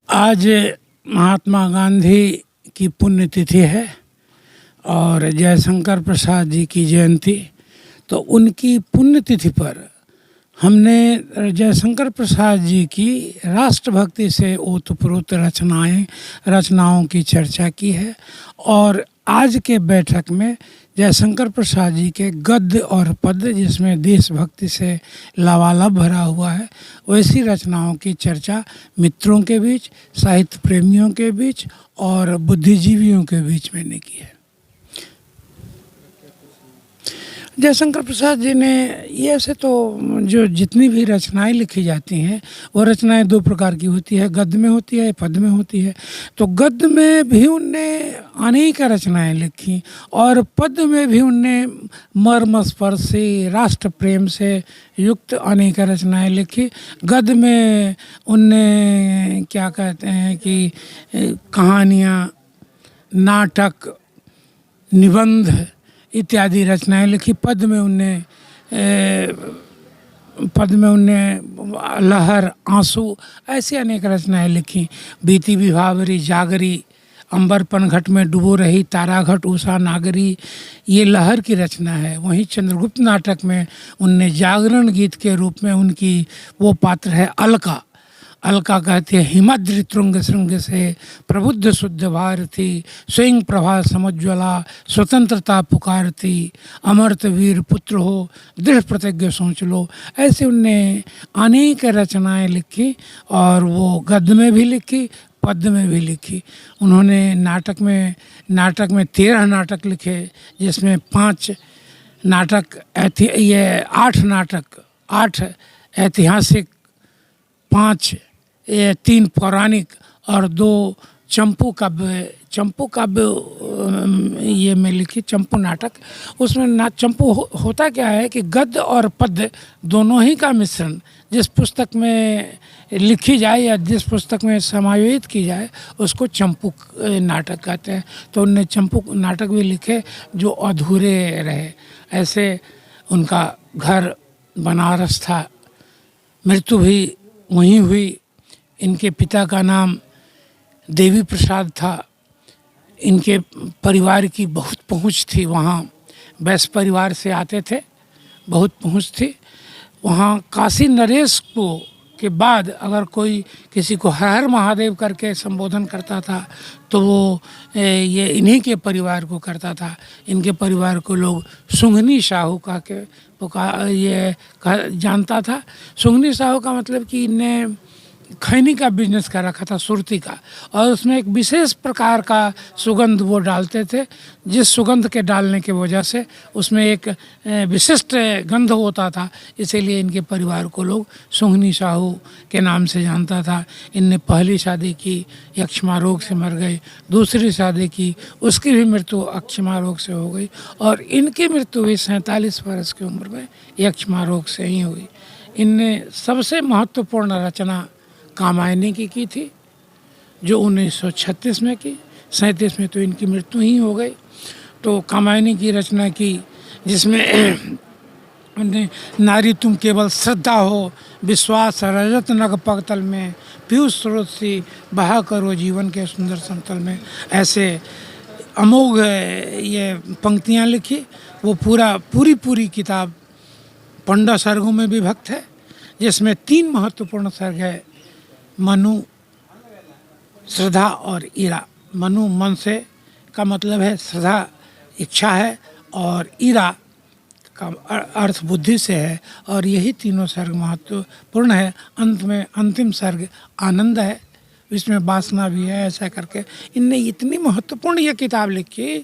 आज महात्मा गांधी की पुण्यतिथि है और जयशंकर प्रसाद जी की जयंती। तो उनकी पुण्यतिथि पर हमने जयशंकर प्रसाद जी की राष्ट्रभक्ति से ओतप्रोत रचनाओं की चर्चा की है। और आज के बैठक में जयशंकर प्रसाद जी के गद्य और पद्य, जिसमें देशभक्ति से लबालब भरा हुआ है, वैसी रचनाओं की चर्चा मित्रों के बीच, साहित्य प्रेमियों के बीच और बुद्धिजीवियों के बीच मैंने की है। जयशंकर प्रसाद जी ने ये ऐसे तो जो जितनी भी रचनाएं लिखी जाती हैं वो रचनाएं दो प्रकार की होती है, गद्य में होती है, पद्य में होती है। तो गद्य में भी उनने अनेक रचनाएं लिखी और पद्य में भी उनने मर्मस्पर्शी राष्ट्र प्रेम से युक्त अनेक रचनाएं लिखी। गद्य में उनने क्या कहते हैं कि कहानियाँ, नाटक, निबंध इत्यादि रचनाएं लिखी। पद्य में उनने लहर, आंसू, ऐसी अनेक रचनाएं लिखी। बीती विभावरी जागरी, अंबर पनघट में डूबो रही ताराघट उषा नागरी, ये लहर की रचना है। वहीं चंद्रगुप्त नाटक में उनने जागरण गीत के रूप में उनकी वो पात्र है अलका। अलका कहती है, हिमद्रि तुंग श्रृंग से प्रबुद्ध शुद्ध भारती, स्वयं प्रभा समुज्ज्वला स्वतंत्रता पुकारती, अमर्त वीर पुत्र हो दृढ़ प्रतिज्ञ सोच लो। ऐसे उनने अनेक रचनाएं लिखी और वो गद्य में भी लिखी, पद्य में भी लिखी। उन्होंने नाटक में 13 नाटक लिखे, जिसमें 8 ऐतिहासिक, 3 पौराणिक और 2 चंपू काव्य ये में लिखी, चंपू नाटक। उसमें चंपू होता क्या है कि गद्य और पद्य दोनों ही का मिश्रण जिस पुस्तक में लिखी जाए या जिस पुस्तक में समायोजित की जाए उसको चंपू नाटक कहते हैं। तो उनने चंपू नाटक भी लिखे जो अधूरे रहे। ऐसे उनका घर बनारस था, मृत्यु भी वहीं हुई। इनके पिता का नाम देवी प्रसाद था। इनके परिवार की बहुत पहुंच थी, वहाँ वैश्य परिवार से आते थे, बहुत पहुंच थी। वहाँ काशी नरेश को के बाद अगर कोई किसी को हर हर महादेव करके संबोधन करता था तो वो ये इन्हीं के परिवार को करता था। इनके परिवार को लोग सुंघनी साहू कह के जानता था। सुंघनी साहू का मतलब कि इन्हें खैनी का बिजनेस कर रखा था, सुरती का, और उसमें एक विशेष प्रकार का सुगंध वो डालते थे, जिस सुगंध के डालने की वजह से उसमें एक विशिष्ट गंध होता था। इसीलिए इनके परिवार को लोग सुंघनी साहू के नाम से जानता था। इनने पहली शादी की, यक्ष्मा रोग से मर गए। दूसरी शादी की, उसकी भी मृत्यु यक्ष्मा रोग से हो गई और इनकी मृत्यु भी 47 वर्ष की उम्र में यक्ष्मा रोग से ही हुई। इनने सबसे महत्वपूर्ण रचना कामायनी की थी, जो 1936 में की। 37 में तो इनकी मृत्यु ही हो गई। तो कामायनी की रचना की, जिसमें नारी तुम केवल श्रद्धा हो, विश्वास रजत नग पगतल में, पीयूष स्रोत सी बहा करो जीवन के सुंदर समतल में, ऐसे अमोघ ये पंक्तियाँ लिखी। वो पूरी किताब 15 सर्गों में विभक्त है, जिसमें 3 महत्वपूर्ण सर्ग है, मनु, श्रद्धा और ईरा। मनु मन से का मतलब है, श्रद्धा इच्छा है और ईरा का अर्थ बुद्धि से है। और यही तीनों सर्ग महत्वपूर्ण है। अंत में अंतिम सर्ग आनंद है, इसमें वासना भी है। ऐसा करके इनने इतनी महत्वपूर्ण ये किताब लिखी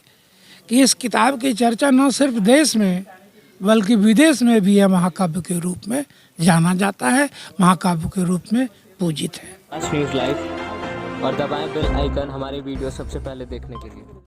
कि इस किताब की चर्चा न सिर्फ देश में बल्कि विदेश में भी यह महाकाव्य के रूप में जाना जाता है, महाकाव्य के रूप में पूजित है। न्यूज़ लाइव और दबाएं बेल आइकन हमारे वीडियो सबसे पहले देखने के लिए।